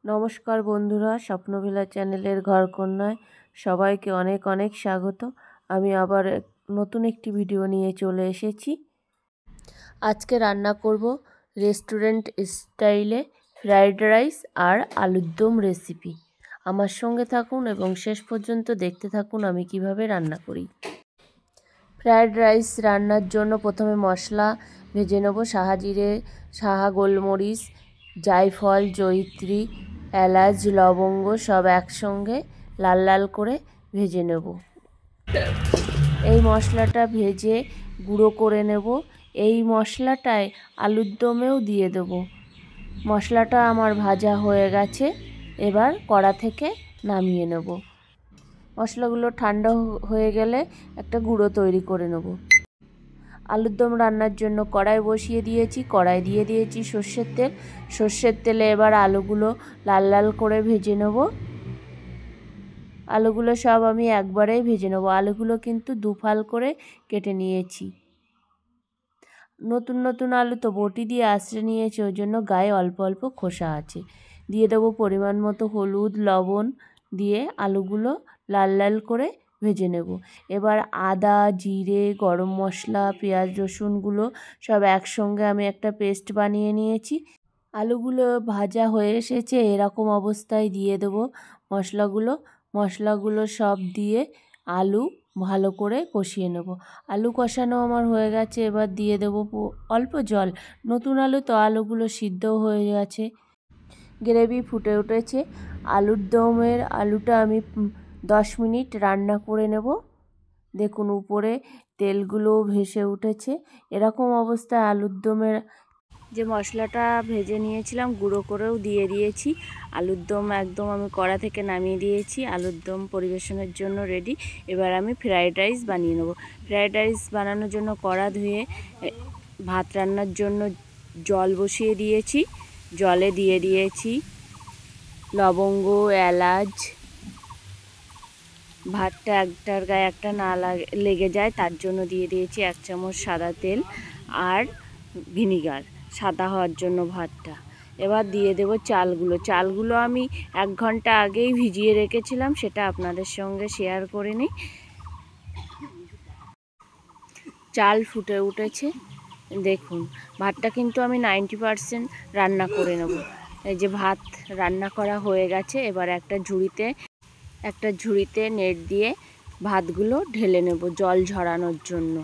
নমস্কার বন্ধুরা, স্বপ্নভেলা চ্যানেলের ঘরকন্যায় সবাইকে অনেক অনেক স্বাগত। আমি আবার নতুন একটি ভিডিও নিয়ে চলে এসেছি। আজকে রান্না করব রেস্টুরেন্ট স্টাইলে ফ্রাইড রাইস আর আলুর দম রেসিপি। আমার সঙ্গে থাকুন এবং শেষ পর্যন্ত দেখতে থাকুন আমি কিভাবে রান্না করি। ফ্রাইড রাইস রান্নার জন্য প্রথমে মশলা ভেজে নেব। সাহাজিরে, সাহা গোলমরিচ, জায়ফল, জয়িত্রী, এলাচ, লবঙ্গ সব একসঙ্গে লাল লাল করে ভেজে নেব। এই মশলাটা ভেজে গুঁড়ো করে নেব। এই মশলাটায় আলুর দমেও দিয়ে দেব। মশলাটা আমার ভাজা হয়ে গেছে, এবার কড়া থেকে নামিয়ে নেব। মশলাগুলো ঠান্ডা হয়ে গেলে একটা গুঁড়ো তৈরি করে নেব। আলুর দম রান্নার জন্য কড়াই বসিয়ে দিয়েছি। কড়াই দিয়ে দিয়েছি সর্ষের তেল। সর্ষের তেলে এবার আলুগুলো লাল লাল করে ভেজে নেব। আলুগুলো সব আমি একবারেই ভেজে নেব। আলুগুলো কিন্তু দুফাল করে কেটে নিয়েছি। নতুন নতুন আলু তো বটি দিয়ে আঁচড়ে নিয়েছি, ওই জন্য গায়ে অল্প অল্প খোসা আছে। দিয়ে দেবো পরিমাণ মতো হলুদ, লবণ দিয়ে আলুগুলো লাল লাল করে ভেজে নেব। এবার আদা, জিরে, গরম মশলা, পেঁয়াজ, রসুনগুলো সব একসঙ্গে আমি একটা পেস্ট বানিয়ে নিয়েছি। আলুগুলো ভাজা হয়ে এসেছে, এরকম অবস্থায় দিয়ে দেবো মশলাগুলো সব দিয়ে আলু ভালো করে কষিয়ে নেব। আলু কষানো আমার হয়ে গেছে, এবার দিয়ে দেবো অল্প জল। নতুন আলু তো আলুগুলো সিদ্ধও হয়ে গেছে। গ্রেভি ফুটে উঠেছে। আলুর দমের আলুটা আমি 10 মিনিট রান্না করে নেব। দেখুন উপরে তেলগুলো ভেসে উঠেছে। এরকম অবস্থায় আলুর দমের যে মশলাটা ভেজে নিয়েছিলাম গুঁড়ো করেও দিয়ে দিয়েছি। আলুর দম একদম আমি কড়া থেকে নামিয়ে দিয়েছি। আলুর দম পরিবেশনের জন্য রেডি। এবার আমি ফ্রাইড রাইস বানিয়ে নেব। ফ্রাইড রাইস বানানোর জন্য কড়া ধুয়ে ভাত রান্নার জন্য জল বসিয়ে দিয়েছি। জলে দিয়ে দিয়েছি লবঙ্গ, এলাচ। ভাতটা একটার গায়ে একটা না লেগে যায় তার জন্য দিয়ে দিয়েছি 1 চামচ সাদা তেল আর ভিনিগার, সাদা হওয়ার জন্য ভাতটা। এবার দিয়ে দেব চালগুলো আমি 1 ঘন্টা আগেই ভিজিয়ে রেখেছিলাম, সেটা আপনাদের সঙ্গে শেয়ার করে নিই। চাল ফুটে উঠেছে, দেখুন ভাতটা কিন্তু আমি 90% রান্না করে নেব। এই যে ভাত রান্না করা হয়ে গেছে। এবার একটা ঝুড়িতে নেট দিয়ে ভাতগুলো ঢেলে নেব জল ঝরানোর জন্য।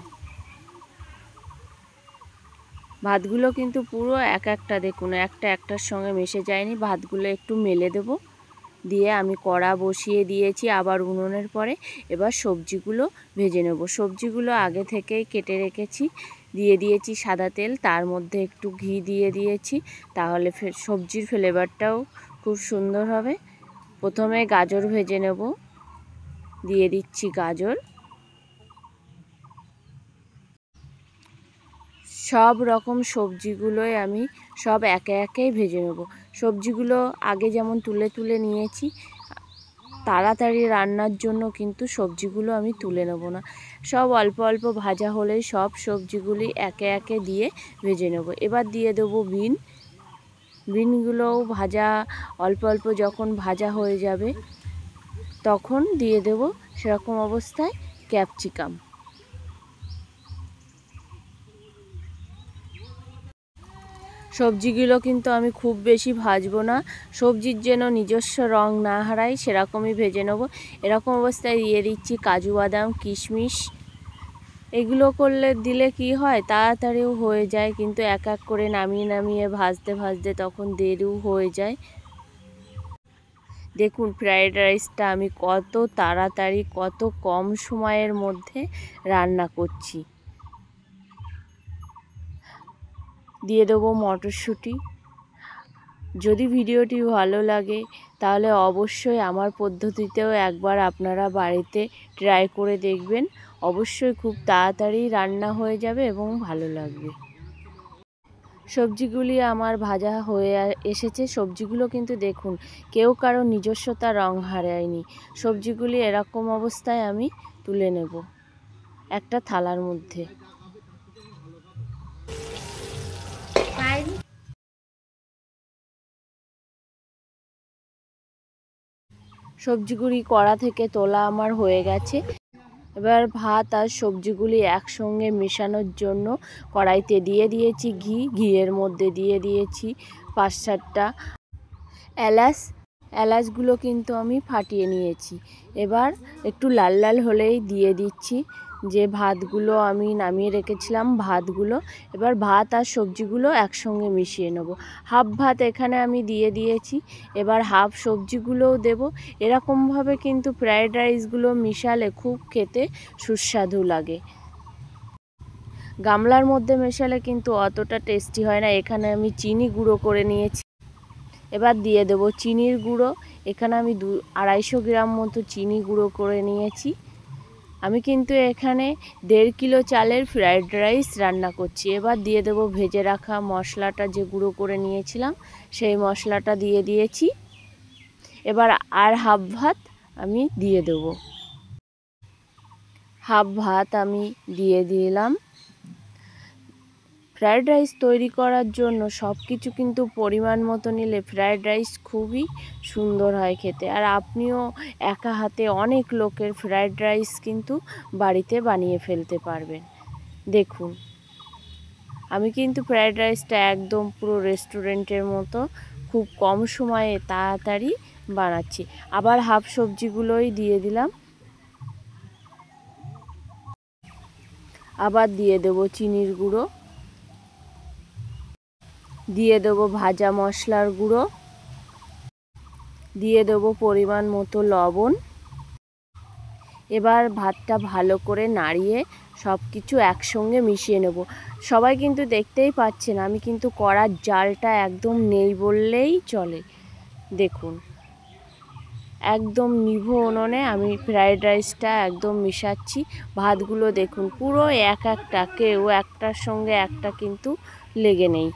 ভাতগুলো কিন্তু পুরো একটা দেখুন একটার সঙ্গে মিশে যায়নি। ভাতগুলো একটু মেলে দেব। দিয়ে আমি কড়া বসিয়ে দিয়েছি আবার উনুনের পরে। এবার সবজিগুলো ভেজে নেব। সবজিগুলো আগে থেকেই কেটে রেখেছি। দিয়ে দিয়েছি সাদা তেল, তার মধ্যে একটু ঘি দিয়ে দিয়েছি, তাহলে সবজির ফ্লেভারটাও খুব সুন্দর হবে। প্রথমে গাজর ভেজে নেব। দিয়ে দিচ্ছি গাজর। সব রকম সবজিগুলোই আমি সব একে একেই ভেজে নেব। সবজিগুলো আগে যেমন তুলে নিয়েছি, তাড়াতাড়ি রান্নার জন্য কিন্তু সবজিগুলো আমি তুলে নেব না। সব অল্প অল্প ভাজা হলেই সব সবজিগুলি একে একে দিয়ে ভেজে নেব। এবার দিয়ে দেবো বিনগুলোও অল্প অল্প যখন ভাজা হয়ে যাবে তখন দিয়ে দেব সেরকম অবস্থায় ক্যাপসিকাম। সবজিগুলো কিন্তু আমি খুব বেশি ভাজবো না, সবজির যেন নিজস্ব রং না হারায় সেরকমই ভেজে নেব। এরকম অবস্থায় দিয়ে দিচ্ছি কাজু বাদাম, কিশমিশ। এগুলো দিলে কি হয়, তাড়াতাড়িও হয়ে যায়, কিন্তু এক এক করে নামিয়ে ভাজতে তখন দেরিও হয়ে যায়। দেখুন ফ্রাইড রাইসটা আমি কত তাড়াতাড়ি কত কম সময়ের মধ্যে রান্না করছি। দিয়ে দেবো মটরশুঁটি। যদি ভিডিওটি ভালো লাগে তাহলে অবশ্যই আমার পদ্ধতিতেও একবার আপনারা বাড়িতে ট্রাই করে দেখবেন। অবশ্যই খুব তাড়াতাড়ি রান্না হয়ে যাবে এবং ভালো লাগবে। সবজিগুলি আমার ভাজা হয়ে এসেছে। সবজিগুলো কিন্তু দেখুন কেউ কারো নিজস্বতা রং হারায়নি। সবজিগুলি এরকম অবস্থায় আমি তুলে নেব একটা থালার মধ্যে। সবজিগুলি কড়া থেকে তোলা আমার হয়ে গেছে। এবার ভাত আর সবজিগুলি একসঙ্গে মেশানোর জন্য কড়াইতে দিয়ে দিয়েছি ঘিয়ের মধ্যে দিয়ে দিয়েছি 5-7টা এলাচ। এলাচগুলো কিন্তু আমি ফাটিয়ে নিয়েছি। এবার একটু লাল লাল হলেই দিয়ে দিচ্ছি যে ভাতগুলো আমি নামিয়ে রেখেছিলাম ভাতগুলো। এবার ভাত আর সবজিগুলো একসঙ্গে মিশিয়ে নেব। হাফ ভাত এখানে আমি দিয়ে দিয়েছি, এবার হাফ সবজিগুলোও দেব। এরকমভাবে কিন্তু ফ্রায়েড রাইসগুলো মিশালে খুব খেতে সুস্বাদু লাগে। গামলার মধ্যে মেশালে কিন্তু অতটা টেস্টি হয় না। এখানে আমি চিনি গুঁড়ো করে নিয়েছি। এবার দিয়ে দেবো চিনির গুঁড়ো। এখানে আমি 250 গ্রাম মতো চিনি গুঁড়ো করে নিয়েছি। আমি কিন্তু এখানে 1.5 কিলো চালের ফ্রায়েড রাইস রান্না করছি। এবার দিয়ে দেবো ভেজে রাখা মশলাটা, যে গুঁড়ো করে নিয়েছিলাম সেই মশলাটা দিয়ে দিয়েছি। এবার আর হাফ ভাত আমি দিয়ে দেবো। হাফ ভাত আমি দিয়ে দিলাম। ফ্রায়েড রাইস তৈরি করার জন্য সব কিছু কিন্তু পরিমাণ মতো নিলে ফ্রায়েড রাইস খুবই সুন্দর হয় খেতে। আর আপনিও একা হাতে অনেক লোকের ফ্রায়েড রাইস কিন্তু বাড়িতে বানিয়ে ফেলতে পারবেন। দেখুন, আমি কিন্তু ফ্রায়েড রাইসটা একদম পুরো রেস্টুরেন্টের মতো খুব কম সময়ে তাড়াতাড়ি বানাচ্ছি। আবার হাফ সবজিগুলোই দিয়ে দিলাম। আবার দিয়ে দেবো চিনির গুঁড়ো, দিয়ে দেবো ভাজা মশলার গুঁড়ো, দিয়ে দেবো পরিমাণ মতো লবণ। এবার ভাতটা ভালো করে নাড়িয়ে সব কিছু একসঙ্গে মিশিয়ে নেব। সবাই কিন্তু দেখতেই পাচ্ছেন আমি কিন্তু কড়ার জালটা একদম নেই বললেই চলে। দেখুন, একদম নিভু উনুনে আমি ফ্রায়েড রাইসটা একদম মিশাচ্ছি। ভাতগুলো দেখুন পুরো এক একটা, কেউ একটার সঙ্গে একটা কিন্তু লেগে নেই।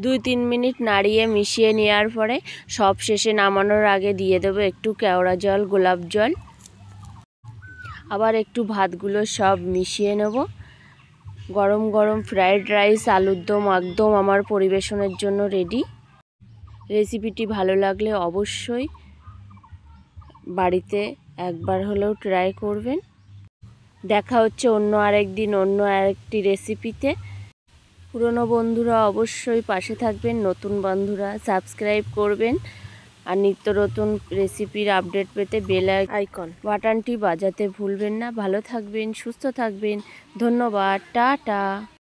2-3 মিনিট নাড়িয়ে মিশিয়ে নেওয়ার পরে সব শেষে নামানোর আগে দিয়ে দেবো একটু কেওড়া জল, গোলাপ জল। আবার একটু ভাতগুলো সব মিশিয়ে নেব। গরম গরম ফ্রায়েড রাইস, আলুর দম একদম আমার পরিবেশনের জন্য রেডি। রেসিপিটি ভালো লাগলে অবশ্যই বাড়িতে একবার হলেও ট্রাই করবেন। দেখা হচ্ছে অন্য আরেকদিন অন্য আরেকটি রেসিপিতে। পুরনো বন্ধুরা অবশ্যই পাশে থাকবেন, নতুন বন্ধুরা সাবস্ক্রাইব করবেন। আর নিত্য নতুন রেসিপির আপডেট পেতে বেল আইকন বাটনটি বাজাতে ভুলবেন না। ভালো থাকবেন, সুস্থ থাকবেন। ধন্যবাদ, টাটা।